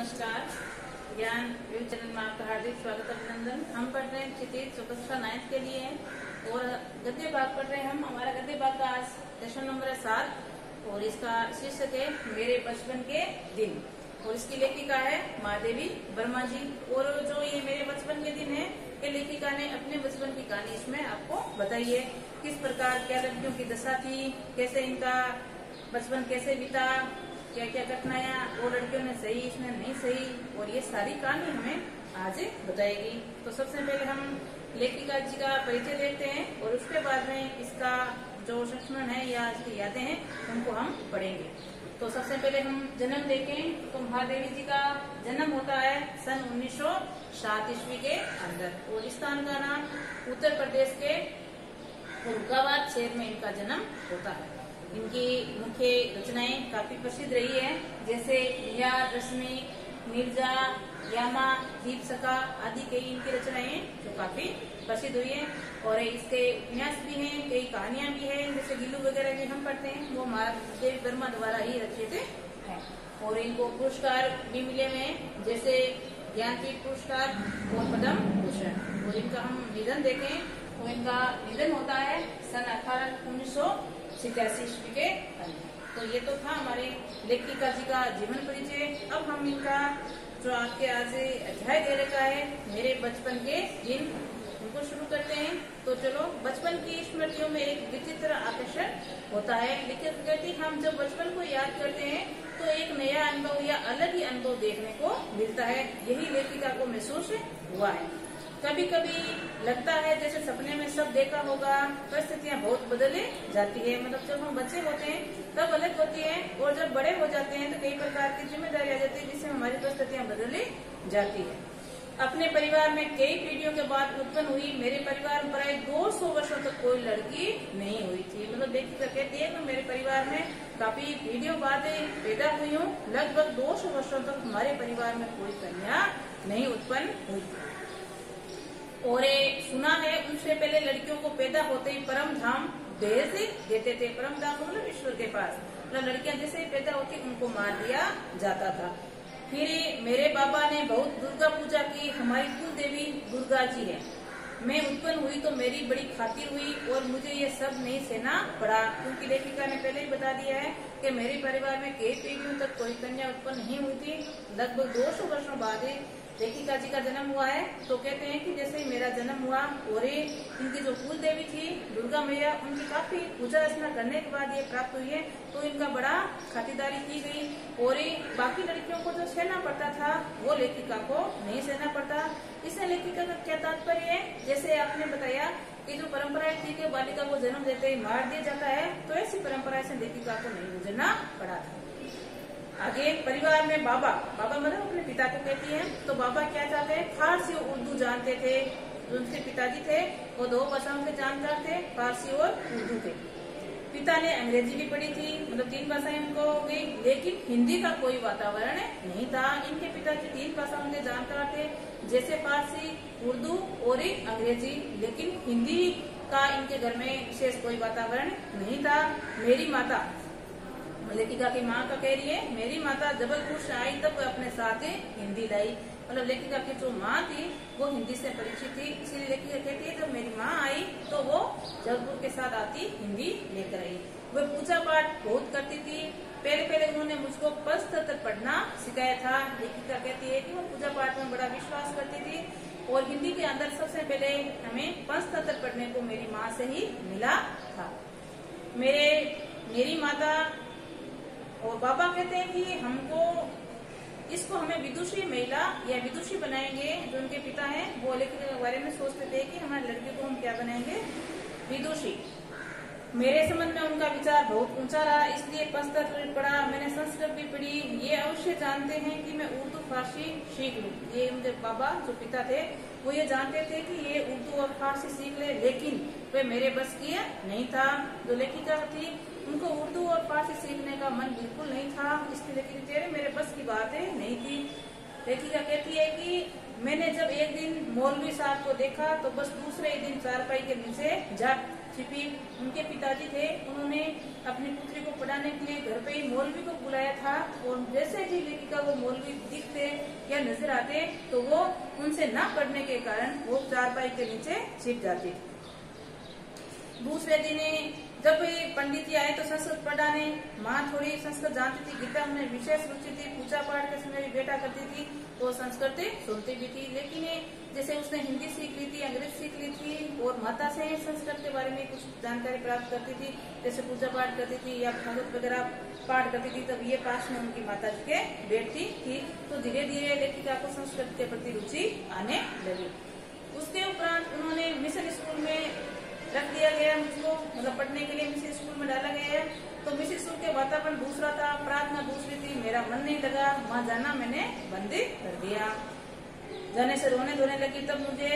नमस्कार। ज्ञान news channel में आपका हार्दिक स्वागत अभिनंदन। हम पढ़ रहे हैं क्षितिज कक्षा 9 के लिए और गद्य भाग पढ़ रहे हैं हम। हमारा गद्य भाग का आज सेशन नंबर है 7 और इसका शीर्षक है मेरे बचपन के दिन और इसकी लेखिका है महादेवी वर्मा जी। और जो ये मेरे बचपन के दिन है, ये लेखिका ने अपने बचपन की कहानी इसमें आपको बताई है। किस प्रकार क्या लड़कियों की दशा थी, कैसे इनका बचपन कैसे बीता, क्या क्या कठिनाइयां वो लड़कियों ने सही इसने नहीं सही, और ये सारी कहानी हमें आज बताएगी। तो सबसे पहले हम लेखिका जी का परिचय देते हैं और उसके बाद में इसका जो संस्मरण है या इसकी यादें हैं उनको हम पढ़ेंगे। तो सबसे पहले हम जन्म देखें तो महादेवी जी का जन्म होता है सन 1907 ईस्वी के अंदर और स्थान का नाम उत्तर प्रदेश के फरुखाबाद शहर में इनका जन्म होता है। इनकी मुख्य रचनाएं काफी प्रसिद्ध रही है, जैसे या रश्मि, मिर्जा, यामा, दीपसका आदि कई इनकी रचनाएं जो काफी प्रसिद्ध हुई है। और इसके उपन्यास भी हैं, कई कहानियां भी हैं, जैसे गिल्लू वगैरह भी हम पढ़ते हैं, वो महादेवी वर्मा द्वारा ही रचित हैं। और इनको पुरस्कार भी मिले हुए हैं, जैसे ज्ञानपीठ पुरस्कार और पद्म भूषण। और इनका हम निधन देखें तो इनका निधन होता है सन 1987 ईस्वी के अंदर। तो ये तो था हमारे लेखिका जी का जीवन परिचय। अब हम इनका जो आपके आज अध्याय दे रखा है मेरे बचपन के दिन, उनको शुरू करते हैं। तो चलो, बचपन की स्मृतियों में एक विचित्र आकर्षण होता है। लेकिन कहती हम जब बचपन को याद करते हैं तो एक नया अनुभव या अलग ही अनुभव देखने को मिलता है। यही लेखिका को महसूस हुआ है। कभी कभी लगता है जैसे सपने में सब देखा होगा, परिस्थितियां बहुत बदले जाती है। मतलब जब हम बच्चे होते हैं तब अलग होती है और जब बड़े हो जाते हैं तो कई प्रकार की जिम्मेदारी आ जाती है जिससे हमारी परिस्थितियां बदली जाती है। अपने परिवार में कई पीढ़ियों के बाद उत्पन्न हुई मेरे परिवार में प्राय 200 वर्षों तक कोई लड़की नहीं हुई थी। मतलब लेखिका कहती है तो मेरे परिवार में काफी पीढ़ियों बाद पैदा हुई हूँ, लगभग 200 वर्षों तक हमारे परिवार में कोई कन्या नहीं उत्पन्न हुई। और सुना है उनसे पहले लड़कियों को पैदा होते ही परम धाम भेज देते थे। परम धाम मतलब ईश्वर के पास, मतलब लड़कियां जैसे ही पैदा होती उनको मार दिया जाता था। फिर मेरे बाबा ने बहुत दुर्गा पूजा की, हमारी कुल देवी दुर्गा जी है। मैं उत्पन्न हुई तो मेरी बड़ी खातिर हुई और मुझे ये सब नहीं सहना पड़ा, क्योंकि लेखिका ने पहले ही बता दिया है कि मेरे परिवार में कई पीढ़ियों तक कोई कन्या उत्पन्न नहीं हुई थी। लगभग 200 वर्षों बाद लेखिका जी का जन्म हुआ है। तो कहते हैं कि जैसे ही मेरा जन्म हुआ और इनकी जो कुल देवी थी दुर्गा मैया, उनकी काफी पूजा अर्चना करने के बाद ये प्राप्त हुई है, तो इनका बड़ा खातिरदारी की गई। और बाकी लड़कियों को जो सहना पड़ता था वो लेखिका को नहीं सहना पड़ता। इससे लेखिका का क्या तात्पर्य है, जैसे आपने बताया कि जो परंपराएं थी कि बालिका को जन्म देते ही मार दिया जाता है, तो ऐसी परंपरा से लेखिका को नहीं गुजरना पड़ा था। आगे परिवार में बाबा मतलब अपने पिता को कहती है, तो बाबा क्या चाहते हैं, फारसी और उर्दू जानते थे। जो उनके पिताजी थे वो 2 भाषाओं के जानकार थे, फारसी और उर्दू के। पिता ने अंग्रेजी भी पढ़ी थी, मतलब 3 भाषाएं उनको हो गई, लेकिन हिंदी का कोई वातावरण नहीं था। इनके पिताजी 3 भाषाओं के जानकार थे, जैसे फारसी, उर्दू और अंग्रेजी, लेकिन हिंदी का इनके घर में विशेष कोई वातावरण नहीं था। मेरी माता, लेखिका की माँ का कह रही है, मेरी माता जबलपुर से आई तब अपने साथ हिंदी लाई। मतलब लेखिका की जो माँ थी वो हिंदी से परिचित थी, इसीलिए लेखिका कहती है जब मेरी माँ आई तो वो जबलपुर के साथ आती हिंदी लेकर आई। वो पूजा पाठ बहुत करती थी। पहले उन्होंने मुझको पंचतंत्र पढ़ना सिखाया था। लेखिका कहती है कि वो पूजा पाठ में बड़ा विश्वास करती थी और हिंदी के अंदर सबसे पहले हमें पंचतंत्र पढ़ने को मेरी माँ से ही मिला था। मेरी माता और बाबा कहते हैं कि इसको हमें विदुषी महिला या विदुषी बनाएंगे। जो उनके पिता हैं वो लेखिका के बारे में सोचते थे कि हमारे लड़के को हम क्या बनाएंगे, विदुषी। मेरे संबंध में उनका विचार बहुत ऊंचा रहा, इसलिए पंचतंत्र पढ़ा, मैंने संस्कृत भी पढ़ी। ये अवश्य जानते हैं कि मैं उर्दू फारसी सीख लूं। ये उनके बाबा जो पिता थे वो ये जानते थे कि ये उर्दू और फारसी सीख ले, लेकिन वे मेरे बस की नहीं था। जो लेखिका थी उनको उर्दू और फारसी सीखने का मन बिल्कुल नहीं था, इसलिए लेखिका मेरे बस की बातें नहीं थी। लेखिका कहती है कि मैंने जब एक दिन मौलवी साहब को देखा तो बस दूसरे ही दिन चारपाई के नीचे जा छिपी। उनके पिताजी थे, उन्होंने अपनी पुत्री को पढ़ाने के लिए घर पे ही मौलवी को बुलाया था और जैसे ही लेखिका वो मौलवी दिखते या नजर आते तो वो उनसे ना पढ़ने के कारण वो चारपाई के नीचे छिप जाती। दूसरे दिन जब पंडित जी आए तो संस्कृत पढ़ाने, माँ थोड़ी संस्कृत जानती थी, गीता में विशेष रुचि थी, पूजा पाठ के समय भी बैठा करती थी, वो संस्कृत सुनती भी थी। लेकिन जैसे उसने हिंदी सीख ली थी, अंग्रेजी सीख ली थी और माता से संस्कृत के बारे में कुछ जानकारी प्राप्त करती थी, जैसे पूजा पाठ करती थी या भागवत वगैरह पाठ करती थी, तब ये पास में उनकी माता जी के बैठती थी। तो धीरे धीरे लेखिका को संस्कृत के प्रति रुचि आने लगी। उसके उपरांत उन्होंने मिशन स्कूल में रख दिया गया, मुझको मतलब पढ़ने के लिए मिशन स्कूल में डाला गया है। तो मिशन स्कूल के वातावरण दूसरा था, प्रार्थना दूसरी थी, मेरा मन नहीं लगा, वहाँ जाना मैंने बंद कर दिया। जाने से रोने धोने लगी। तब मुझे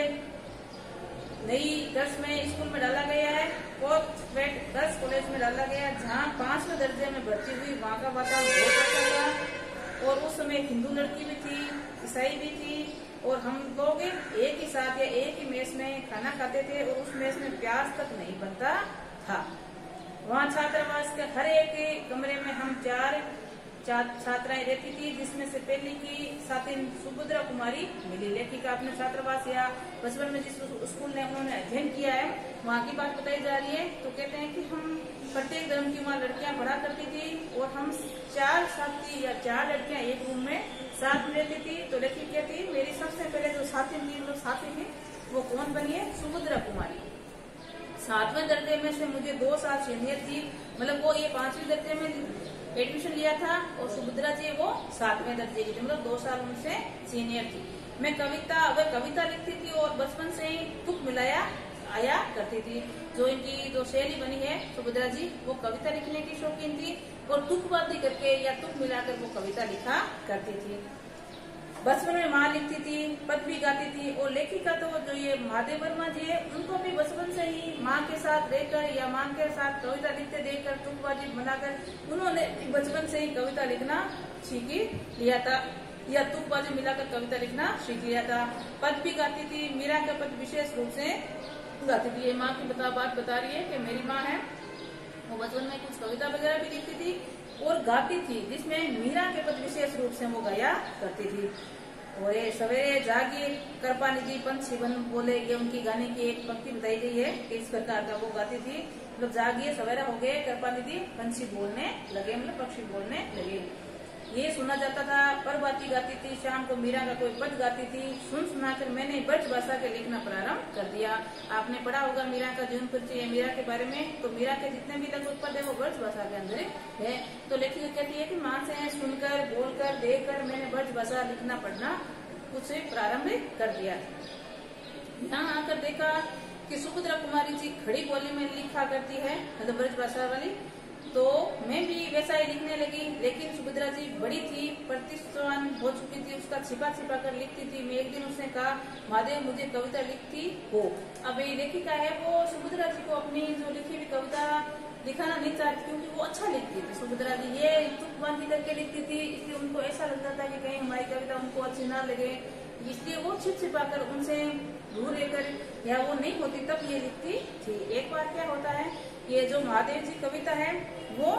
नई गर्ल्स में स्कूल में डाला गया है, गर्ल्स कॉलेज में डाला गया, जहाँ 5वें दर्जे में भर्ती हुई। वहाँ का वातावरण बहुत अच्छा था और उस समय हिंदू लड़की भी थी, ईसाई भी थी और हम लोग एक ही साथ या एक ही मेस में खाना खाते थे और उस मेस में प्याज तक नहीं बनता था। वहाँ छात्रावास के हर एक कमरे में हम 4 छात्राएं रहती थी, जिसमें से पहली की साथी सुभद्रा कुमारी मिली। लेखिका अपने छात्रावास या बचपन में जिस स्कूल ने उन्होंने अध्ययन किया है वहाँ की बात बताई जा रही है। तो कहते हैं कि हम प्रत्येक धर्म की वहाँ लड़कियां पढ़ा करती थी और हम 4 साथी या 4 लड़कियां एक रूम में साथ में रहती थी। तो लेखिका कहती मेरी सबसे पहले जो साथी थी मतलब साथी थी वो कौन बनी है? सुभद्रा कुमारी। 7वें दर्जे में से मुझे 2 साल सीनियर थी, मतलब वो ये 5वीं दर्जे में एडमिशन लिया था और सुभद्रा जी वो 7वें दर्जे की थी, मतलब 2 साल उनसे सीनियर थी। मैं कविता लिखती थी और बचपन से ही तुक मिलाया आया करती थी। जो इनकी जो शैली बनी है सुभद्रा जी, वो कविता लिखने की शौकीन थी और तुकबाजी करके या तुक मिलाकर वो कविता लिखा करती थी। बचपन में माँ लिखती थी, पद भी गाती थी और लेखिका तो जो ये महादेव वर्मा जी है उनको भी बचपन से ही माँ के साथ रहकर या माँ के साथ कविता लिखते देखकर तुकबाजी बनाकर उन्होंने बचपन से ही कविता लिखना सीख लिया था या तुकबाजी मिलाकर कविता लिखना सीख लिया था। पद भी गाती थी, मीरा का पद विशेष रूप से गाती थी। ये माँ की बात बता रही है कि मेरी माँ है, वो बचपन में कुछ कविता वगैरह भी लिखती थी और गाती थी, जिसमें मीरा के पद विशेष रूप से वो गाया करती थी। और सवेरे जागिए कृपा निधि पंछी बन बोले, ये उनकी गाने की एक पंक्ति बताई गई है कि इस प्रकार का वो गाती थी। मतलब जागिए सवेरा हो गए कृपा निधि पंछी बोलने लगे, मतलब पक्षी बोलने लगे, ये सुना जाता था। परबाती गाती थी, शाम को मीरा का कोई पद गाती थी। सुनाकर मैंने ब्रज भाषा के लिखना प्रारंभ कर दिया। आपने पढ़ा होगा मीरा का जीवन परिचय मीरा के बारे में, तो मीरा के जितने भी लगभग पद है वो ब्रज भाषा के अंदर है। तो लेखिका कहती है कि माँ से सुनकर बोलकर देखकर मैंने ब्रज भाषा लिखना पढ़ना कुछ प्रारंभ कर दिया। यहाँ आकर देखा कि सुभद्रा कुमारी जी खड़ी बोली में लिखा करती है, मतलब ब्रज भाषा वाली, तो मैं भी वैसा ही लिखने लगी। लेकिन सुभद्रा जी बड़ी थी, प्रतिष्ठान हो चुकी थी, उसका छिपा छिपा कर लिखती थी। मैं एक दिन उसने कहा महादेव मुझे कविता लिखती हो। अब ये लेखिका है वो सुभद्रा जी को अपनी जो लिखी हुई कविता दिखाना नहीं चाहती क्योंकि वो अच्छा लिखती थी। सुभद्रा जी ये तुकबाजी करके लिखती थी, इसलिए उनको ऐसा लगता था कि कहीं हमारी कविता उनको अच्छी ना लगे, इसलिए वो छिप छिपा कर उनसे दूर रहकर या वो नहीं होती तब ये लिखती थी। एक बार क्या होता है, ये जो महादेव जी कविता है वो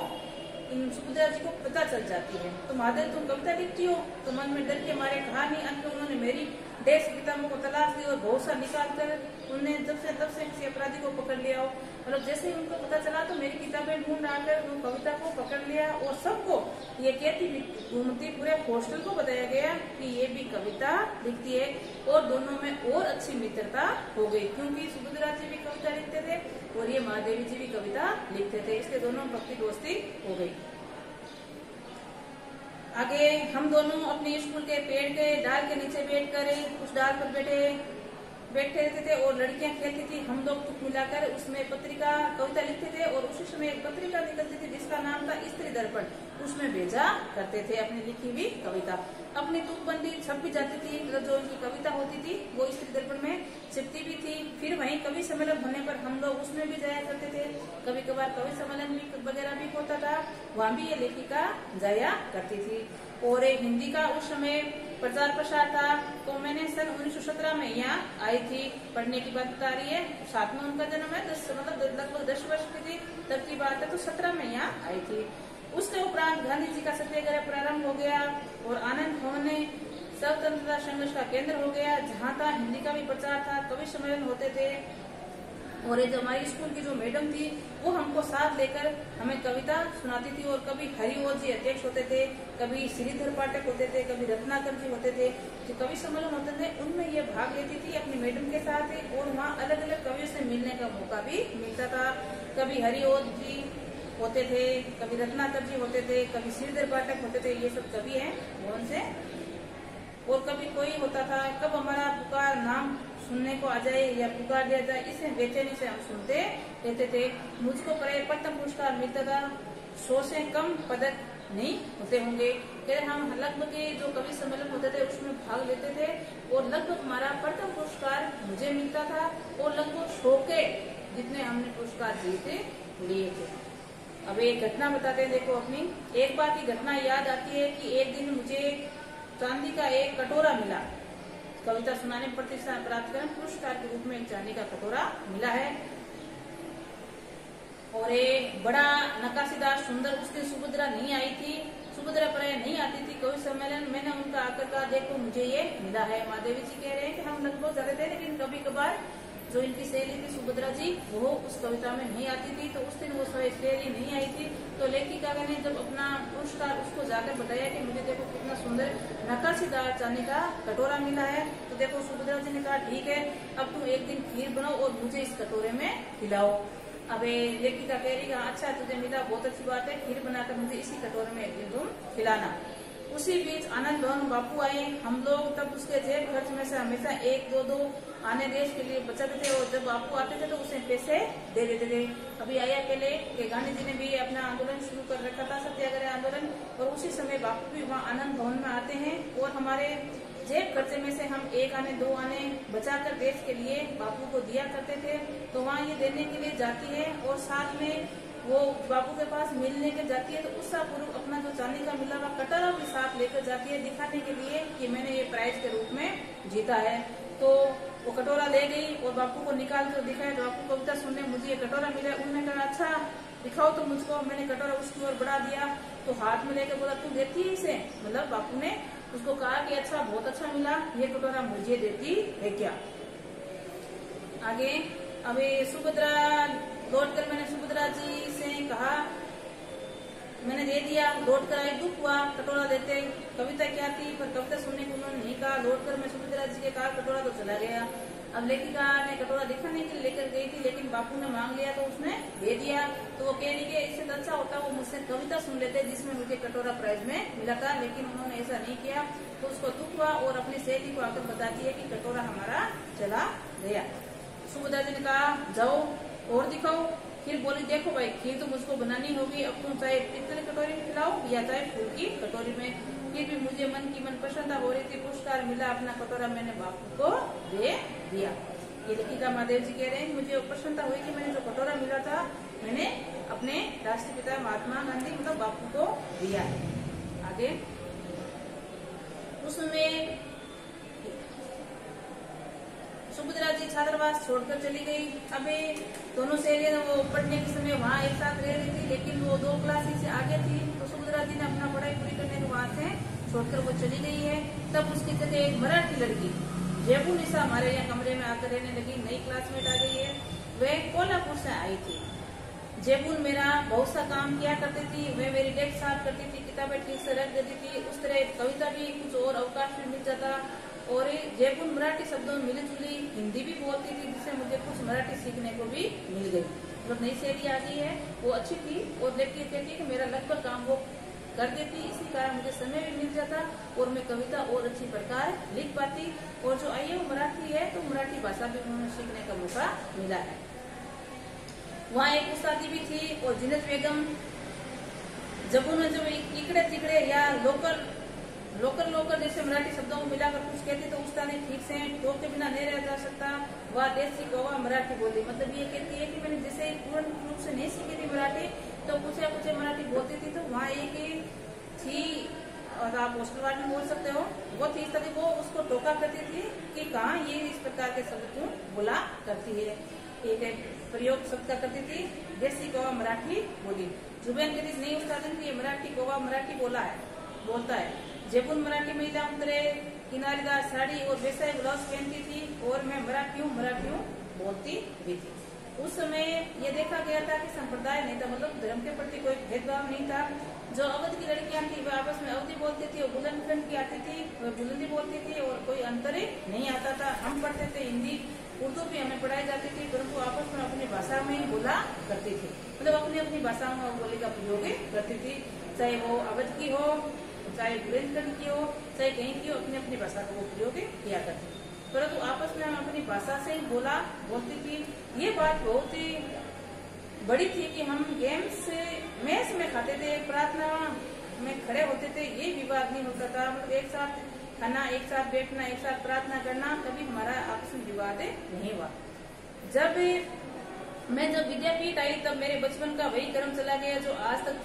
सुभद्रा जी को पता चल जाती है। तो महादेव तुम कविता लिखती हो? तो मन में डर के मारे कहा नहीं। अंत में उन्होंने मेरी देश किताबों को तलाश दी और बहुत सा निकाल कर उन्होंने तब से किसी अपराधी को पकड़ लिया हो। मतलब जैसे ही उनको पता चला तो मेरी किताबें ढूंढ आकर वो कविता को पकड़ लिया और सबको ये कहती घूमती पूरे हॉस्टल को बताया गया कि ये भी कविता लिखती है और दोनों में और अच्छी मित्रता हो गई क्योंकि सुभद्रा जी भी कविता लिखते थे और ये महादेवी जी भी कविता लिखते थे, इसलिए दोनों भक्ति दोस्ती हो गई। आगे हम दोनों अपने स्कूल के पेड़ के डाल के नीचे बैठकर उस डाल पर बैठे रहते थे और लड़कियां खेलती थी। हम लोग तुक मिलाकर उसमें पत्रिका कविता लिखते थे और उसी समय एक पत्रिका निकलती थी जिसका नाम था स्त्री दर्पण, उसमें भेजा करते थे अपनी लिखी हुई कविता। अपनी तुकबंदी छप भी जाती थी, मतलब जो उनकी कविता होती थी वो स्त्री दर्पण में छिपती भी थी। फिर वहीं कवि सम्मेलन होने पर हम लोग उसमें भी जाया करते थे। कभी कभार कवि सम्मेलन भी वगैरह भी होता था, वहाँ भी ये लेखिका जाया करती थी। और हिंदी का उस समय प्रचार प्रसार था, तो मैंने सन 1917 में यहाँ आई थी पढ़ने की बात बता रही है। 7 में उनका जन्म है, मतलब लगभग 10 वर्ष की थी तब की बात है, तो 17 में यहाँ आई थी। उसके उपरांत गांधी जी का सत्याग्रह प्रारंभ हो गया और आनंद भवन ने स्वतंत्रता संघर्ष का केंद्र हो गया, जहाँ था हिंदी का भी प्रचार था, कवि सम्मेलन होते थे। और ये जो हमारी स्कूल की जो मैडम थी वो हमको साथ लेकर हमें कविता सुनाती थी, और कभी हरिओं जी अध्यक्ष होते थे, कभी श्रीधर पाठक होते थे, कभी रत्नाकर जी होते थे। जो कवि सम्मेलन होते थे उनमें ये भाग लेती थी अपनी मैडम के साथ, और वहाँ अलग अलग कवियों से मिलने का मौका भी मिलता था। कभी हरिओं जी होते थे, कभी रत्नाकर जी होते थे, कभी श्रीधर पाठक होते थे, ये सब कवि हैं भवन से। और कभी कोई होता था, कब हमारा पुकार नाम सुनने को आ जाए या पुकार दिया जाए, इसे बेचैनी से हम सुनते रहते थे। मुझको प्रथम पुरस्कार मिलता था, 100 से कम पदक नहीं होते होंगे। हम लगभग जो कवि सम्मेलन होते थे उसमें भाग लेते थे, और लगभग हमारा प्रथम पुरस्कार मुझे मिलता था, और लगभग 100 के जितने हमने पुरस्कार लिए थे। अब एक घटना बताते हैं, देखो अपनी एक बार की घटना याद आती है कि एक दिन मुझे चांदी का एक कटोरा मिला, कविता सुनाने प्रतिष्ठा प्राप्त कर पुरस्कार के रूप में एक चांदी का कटोरा मिला है, और एक बड़ा नक्काशीदार सुंदर, उसकी सुभद्रा नहीं आई थी, सुभद्रा प्राय नहीं आती थी कवि सम्मेलन। मैंने उनका आकर कहा देखो मुझे ये मिला है। महादेवी जी कह रहे हैं कि हम लगभग जाते थे, लेकिन कभी कभार जो इनकी सहेली थी सुभद्रा जी वो उस कविता में नहीं आती थी, तो उस दिन वो सहेली नहीं आई थी। तो लेखिका ने जब अपना पुरस्कार उसको जाकर बताया कि मुझे देखो कितना सुंदर नक्काशीदार चांदी का कटोरा मिला है, तो देखो सुभद्रा जी ने कहा ठीक है, अब तुम एक दिन खीर बनाओ और मुझे इस कटोरे में खिलाओ। अब लेखिका कह रही अच्छा तुझे मिला, बहुत अच्छी बात है, खीर बनाकर मुझे इसी कटोरे में एक दिन तुम खिलाना। उसी बीच आनंद भवन बापू आए। हम लोग तब उसके जेब खर्च में से हमेशा 1-2 आने देश के लिए बचाते थे, और जब बापू आते थे तो उसे पैसे दे देते थे। अभी आया पहले कि गांधी जी ने भी अपना आंदोलन शुरू कर रखा था, सत्याग्रह आंदोलन, और उसी समय बापू भी वहाँ आनंद भवन में आते हैं, और हमारे जेब खर्चे में से हम 1 आने 2 आने बचाकर देश के लिए बापू को दिया करते थे। तो वहाँ ये देने के लिए जाती है, और साथ में वो बापू के पास मिलने के जाती है, तो उत्साहपूर्वक अपना जो चांदी का मिला हुआ कटोरा भी साथ लेकर जाती है, दिखाने के लिए कि मैंने ये प्राइज के रूप में जीता है। तो वो कटोरा ले गई और बापू को निकाल कर दिखाया, तो बापू कविता सुनने मुझे ये कटोरा मिला। उन्होंने कहा अच्छा दिखाओ तो मुझको। मैंने कटोरा उसकी ओर बढ़ा दिया, तो हाथ में लेकर बोला तू देती है इसे, मतलब बापू ने उसको कहा कि अच्छा बहुत अच्छा मिला, ये कटोरा मुझे देती है क्या। आगे अभी सुभद्रा लौट कर मैंने सुभद्रा जी से कहा, मैंने दे दिया, लौट कर आई, दुख हुआ कटोरा देते, कविता क्या थी पर कविता सुनने को उन्होंने नहीं कहा। लौट कर मैं सुभद्रा जी के कहा कटोरा तो चला गया। अब लेखिका ने कटोरा दिखाने के लिए लेकर गई थी, लेकिन बापू ने मांग लिया तो उसने दे दिया। तो वो कह रही है इससे तो अच्छा होता वो मुझसे कविता सुन लेते जिसमें मुझे कटोरा प्राइज में मिला था, लेकिन उन्होंने ऐसा नहीं किया। तो उसको दुख हुआ और अपनी सहेली को आकर बताती है कि कटोरा हमारा चला गया। सुभद्रा जी ने कहा जाओ और दिखाओ। फिर बोली देखो भाई खीर तो मुझको बनानी होगी, अब तुम चाहे पित्तल कटोरी में खिलाओ या चाहे फूल की कटोरी में। फिर भी मुझे मन की मन प्रसन्नता हो रही थी, पुरस्कार मिला, अपना कटोरा मैंने बापू को दे दिया। ये लेखिका महादेव जी कह रहे हैं मुझे प्रसन्नता हुई कि मैंने जो कटोरा मिला था मैंने अपने राष्ट्रपिता महात्मा गांधी मतलब बापू को दिया है। आगे उसमें सुभद्रा जी छात्रावास छोड़कर चली गई। अबे दोनों सहेलियां वो पढ़ने के समय वहाँ एक साथ रह रही थी, लेकिन वो 2 क्लास से आगे थी, तो सुभद्रा जी ने अपना पढ़ाई पूरी करने के वहाँ से छोड़कर वो चली गई है। तब उसकी जगह एक मराठी लड़की जेबू निशा हमारे यहाँ कमरे में आकर रहने लगी, नई क्लासमेट आ गई है। वह कोल्हापुर से आई थी। जेबून मेरा बहुत सा काम किया करती थी, वह मेरी डेस्क साफ करती थी, किताबें ठीक से रख देती थी, उस तरह कविता भी कुछ और अवकाश भी मिल जाता। और जयपुर मराठी शब्दों में मिली जुली हिंदी भी बोलती थी, जिससे मुझे कुछ मराठी सीखने को भी मिल गई। मतलब नई शैली आ गई है, वो अच्छी थी। और लेकिन कहती कि मेरा लगभग काम वो कर देती, इसी कारण मुझे समय भी मिल जाता और मैं कविता और अच्छी प्रकार लिख पाती। और जो आई है वो मराठी है, तो मराठी भाषा भी उन्होंने सीखने का मौका मिला है। वहाँ एक उस्तादी भी थी और जिन्नत बेगम। जब उन्होंने जो इकड़े तिकड़े या लोकल जैसे मराठी शब्दों को मिलाकर कुछ कहती तो उस्ताद ने ठीक से टोक के बिना नहीं रह जा सकता, वह देसी कौवा मराठी बोली। मतलब ये कहती है कि मैंने जैसे पूर्ण रूप से नहीं सीखी थी मराठी, तो कुछ या कुछ मराठी बोलती थी। तो वहाँ एक थी और आप पोस्टल वार्ड में बोल सकते हो, वो थी। तभी वो उसको टोका करती थी कि कहाँ ये इस प्रकार के शब्द क्यों बोला करती है। एक प्रयोग शब्द का करती थी, देसी कौवा मराठी बोली। जुबेन कहती थी नहीं उस्ताद ये मराठी कौवा मराठी बोलता है। जयपुर मराठी महिला उतरे किनारीदार साड़ी और वैसा ब्लाउज पहनती थी और मैं मराठी हूँ बोलती भी थी। उस समय ये देखा गया था कि संप्रदाय नहीं था, मतलब धर्म के प्रति कोई भेदभाव नहीं था। जो अवध की लड़कियां थी वह आपस में अवधि बोलती थी और बुलंद की आती थी वह बुलंदी बोलती थी और कोई अंतर ही नहीं आता था। हम पढ़ते थे हिंदी उर्दू भी हमें पढ़ाई जाती थी, परंतु आपस में अपनी भाषा में ही बोला करती थी, मतलब अपनी अपनी भाषा में बोली का प्रयोग करती थी। चाहे वो अवध की हो, चाहे बुलंदखंड की हो, चाहे कहीं की हो, अपनी अपनी भाषा का वो प्रयोग किया करती थी। परंतु आपस में हम अपनी भाषा से ही बोलती थी। ये बात बहुत ही बड़ी थी कि हम गेम्स मेस में खाते थे, प्रार्थना में खड़े होते थे, ये विवाद नहीं होता था। मतलब एक साथ खाना, एक साथ बैठना, एक साथ प्रार्थना करना, कभी हमारा आपस में विवाद नहीं हुआ। जब विद्यापीठ आई तब मेरे बचपन का वही क्रम चला गया जो आज तक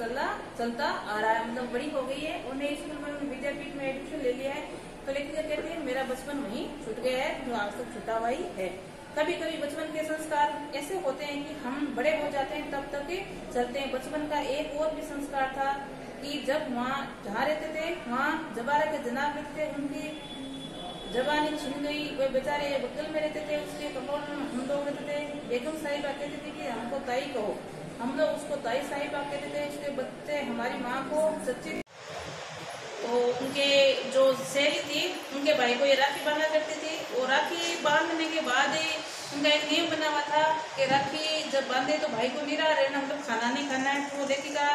चलता आ रहा है। मतलब बड़ी हो गई है और नई स्कूल में विद्यापीठ में एडमिशन ले लिया है, तो लेखिका कहती है मेरा बचपन वहीं छूट गया है जो आज तक छूटा हुआ ही है। कभी कभी बचपन के संस्कार ऐसे होते हैं कि हम बड़े हो जाते हैं तब तक चलते हैं। बचपन का एक और भी संस्कार था कि जब वहाँ जहाँ रहते थे वहाँ जबारा के जनाब रहते थे, उनकी जबानी छिन गई, वे बेचारे बगल में रहते थे, उसके कंपाउंड में हम लोग रहते थे। बेगम साहिबा कहती थी कि हमको ताई कहो, हम लोग उसको ताई साहिबा कहते थे। उसके बच्चे हमारी माँ को सच्ची, तो उनके जो सहेली थी उनके भाई को ये राखी बांधा करती थी और राखी बांधने के बाद उनका एक नियम बना हुआ था कि राखी जब बांधे तो भाई को निराह रहना, मतलब खाना नहीं खाना है। तो लेखिका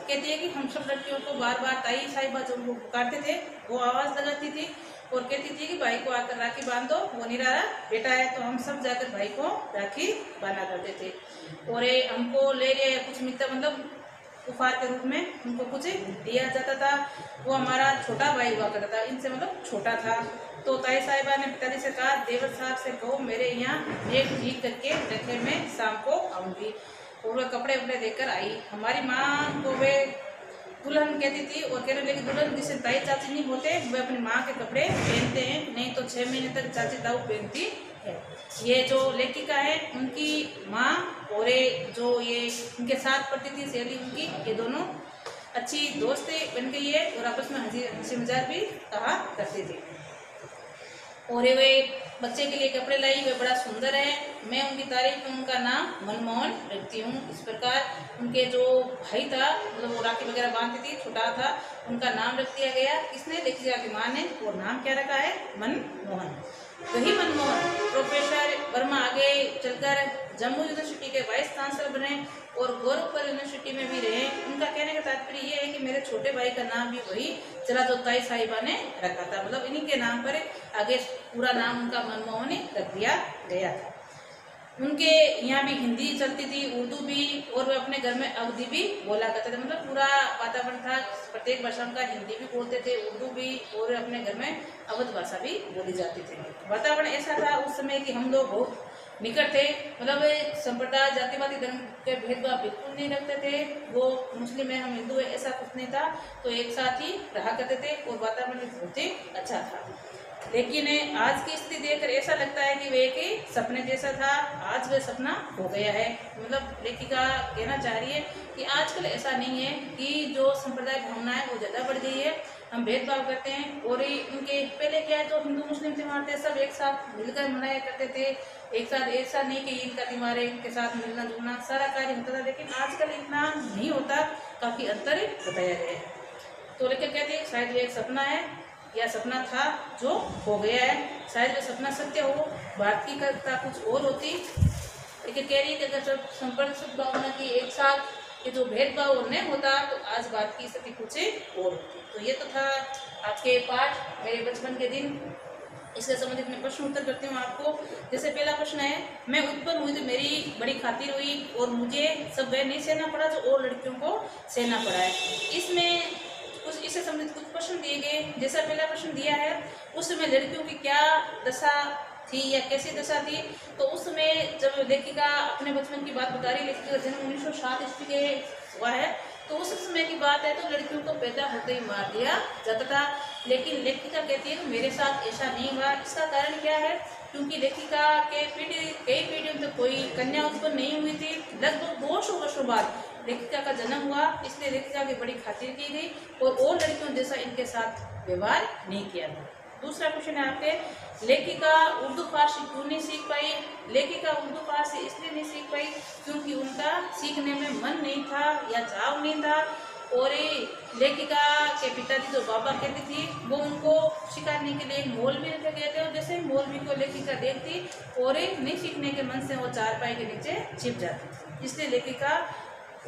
कहती है कि हम सब लड़कियों को बार बार ताई साहिबा जो उनको पुकारते थे वो आवाज लगाती थी और कहती थी कि भाई को आकर राखी बांधो, वो निरारा बेटा है। तो हम सब जाकर भाई को राखी बांधा करते थे और हमको ले रहे कुछ मिलता, मतलब उपहार के रूप में उनको कुछ दिया जाता था। वो हमारा छोटा भाई हुआ करता था, इनसे मतलब छोटा था। तो ताई साहिबा ने पिताजी से कहा देवर साहब से कहो मेरे यहाँ एक ठीक करके रखे, मैं शाम को आऊंगी। और वह कपड़े वपड़े देकर आई। हमारी माँ को वे दुल्हन कहती थी और कहने लगी दुल्हन जिसे ताई चाची नहीं होते वे अपनी माँ के कपड़े पहनते हैं, नहीं तो 6 महीने तक चाची ताऊ पहनती है। ये जो लेखिका है उनकी माँ और जो ये उनके साथ पढ़ती थी सहेली उनकी, ये दोनों अच्छी दोस्त बन गई है और आपस में हंसी मजाक भी कहा करती थी। और वे बच्चे के लिए कपड़े लाई, वे बड़ा सुंदर है, मैं उनकी तारीफ में उनका नाम मनमोहन रखती हूँ। इस प्रकार उनके जो भाई था, मतलब वो राखी वगैरह बांधती थी, छोटा था, उनका नाम रख दिया गया। किसने? लेखिका की माँ ने। और नाम क्या रखा है? मनमोहन। वही मनमोहन प्रोफेसर वर्मा आगे चलकर जम्मू यूनिवर्सिटी के वाइस चांसलर बने और गोरखपुर यूनिवर्सिटी में भी रहे। उनका कहने का तात्पर्य ये है कि मेरे छोटे भाई का नाम भी वही चला जो ताई साहिबा ने रखा था, मतलब इन्हीं के नाम पर आगे पूरा नाम उनका मनमोहन रख दिया गया था। उनके यहाँ भी हिंदी चलती थी, उर्दू भी, और वे अपने घर में अवधी भी बोला करते थे। मतलब पूरा वातावरण था, प्रत्येक भाषा का हिंदी भी बोलते थे, उर्दू भी, और अपने घर में अवध भाषा भी बोली जाती थी। वातावरण ऐसा था उस समय कि हम लोग बहुत निकट थे, मतलब संप्रदाय जातिवादी धर्म के भेदभाव बिल्कुल नहीं रखते थे। वो मुस्लिम है हम हिंदू है ऐसा कुछ नहीं था, तो एक साथ ही रहा करते थे और वातावरण भी बहुत ही अच्छा था। लेकिन आज की स्थिति देखकर ऐसा लगता है कि वे एक सपने जैसा था, आज वे सपना हो गया है। मतलब लेखिका कहना चाह रही है कि आजकल ऐसा नहीं है कि जो संप्रदाय भावना है वो ज़्यादा बढ़ गई है, हम भेदभाव करते हैं। और उनके पहले क्या है, जो हिंदू मुस्लिम त्यौहार थे सब एक साथ मिलकर मनाया करते थे, एक साथ, ऐसा नहीं कि इनका त्यौहार है इनके साथ मिलना जुलना सारा कार्य होता था। लेकिन आजकल इतना नहीं होता, काफ़ी अंतर बताया गया है। तो लेकिन कहते हैं शायद ये एक सपना है या सपना था जो हो गया है, शायद वो सपना सत्य हो, भारत की कथा कुछ और होती। लेकिन कह रही है कि अगर सब संपर्क सद्भावना की एक साथ ये जो भेदभाव नहीं होता तो आज बात की स्थिति कुछ और होती। तो ये तो था आपके पाठ मेरे बचपन के दिन। इससे संबंधित मैं प्रश्न उत्तर करती हूँ आपको। जैसे पहला प्रश्न है, मैं उत्पन्न हुई तो मेरी बड़ी खातिर हुई और मुझे सब वह नहीं सहना पड़ा जो और लड़कियों को सहना पड़ा है। इसमें कुछ इससे संबंधित कुछ प्रश्न दिए गए। जैसा पहला प्रश्न दिया है, उस समय लड़कियों की क्या दशा थी या कैसी दशा थी। तो उस समय जब लेखिका अपने बचपन की बात बता रही, लेखिका का जन्म 1907 ईस्वी के हुआ है, तो उस समय की बात है तो लड़कियों को पैदा होते ही मार दिया जाता था। लेकिन लेखिका कहती है कि मेरे साथ ऐसा नहीं हुआ। इसका कारण क्या है? क्योंकि लेखिका के कई पीढ़ियों तक कोई कन्या उत्पन्न नहीं हुई थी। लगभग 200 वर्षों बाद लेखिका का जन्म हुआ, इसलिए लेखिका की बड़ी खातिर की गई और लड़कियों जैसा इनके साथ व्यवहार नहीं किया गया। दूसरा क्वेश्चन है आपके, लेखिका उर्दू फारसी क्यों नहीं सीख पाई? लेखिका उर्दू फारसी इसलिए नहीं सीख पाई क्योंकि उनका सीखने में मन नहीं था या चाव नहीं था। और लेखिका के पिताजी जो बाबा कहती थी वो उनको सिखाने के लिए मौलवी रखे गए थे, और जैसे मौलवी को लेखिका देखती और नहीं सीखने के मन से वो चारपाई के नीचे छिप जाती थी, इसलिए लेखिका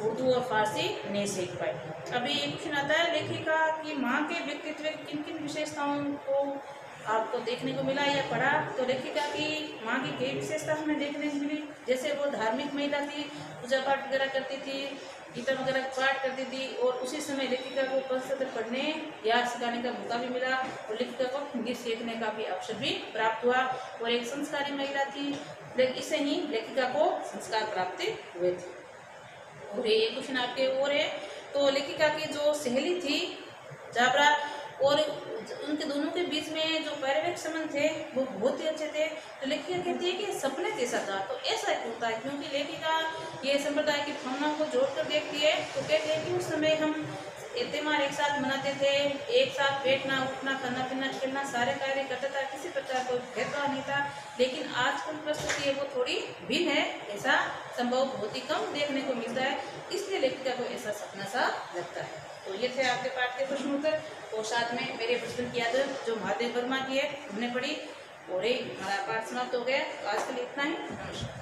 उर्दू और फारसी नहीं सीख पाई। अभी एक क्वेश्चन आता है, लेखिका की माँ के व्यक्तित्व किन किन विशेषताओं को आपको देखने को मिला या पढ़ा? तो लेखिका की माँ की कई विशेषता हमें देखने को मिली। जैसे वो धार्मिक महिला थी, पूजा पाठ वगैरह करती थी, गीता वगैरह पाठ करती थी, और उसी समय लेखिका को पंचतंत्र पढ़ने या सिखाने का मौका भी मिला और लेखिका को हिंदी सीखने का भी अवसर भी प्राप्त हुआ। और एक संस्कारी महिला थी, इससे ही लेखिका को संस्कार प्राप्त हुए थे। और ये क्वेश्चन आपके और है, तो लेखिका की जो सहेली थी जाबरा और उनके दोनों के बीच में जो पारिवारिक संबंध थे वो बहुत ही अच्छे थे। तो लेखिका कहती है कि सपने जैसा था। तो ऐसा क्यों होता है? क्योंकि लेखिका ये संप्रदाय की भावनाओं को जोड़कर देखती है। तो कहते हैं कि उस समय हम त्योहार एक साथ मनाते थे, एक साथ बैठना उठना खाना पीना खेलना सारे कार्य करता था, किसी प्रकार कोई भेदभाव नहीं था। लेकिन आजकल परिस्थिति है वो थोड़ी भिन्न है, ऐसा संभव बहुत ही कम देखने को मिलता है, इसलिए लेखिका को ऐसा सपना सा लगता है। तो ये थे आपके पाठ के प्रश्न उत्तर, और साथ में मेरे प्रश्न की आदत जो महादेव वर्मा की है हमने पढ़ी, और हमारा पाठ समाप्त हो गया। तो आज के लिए इतना ही, नमस्कार।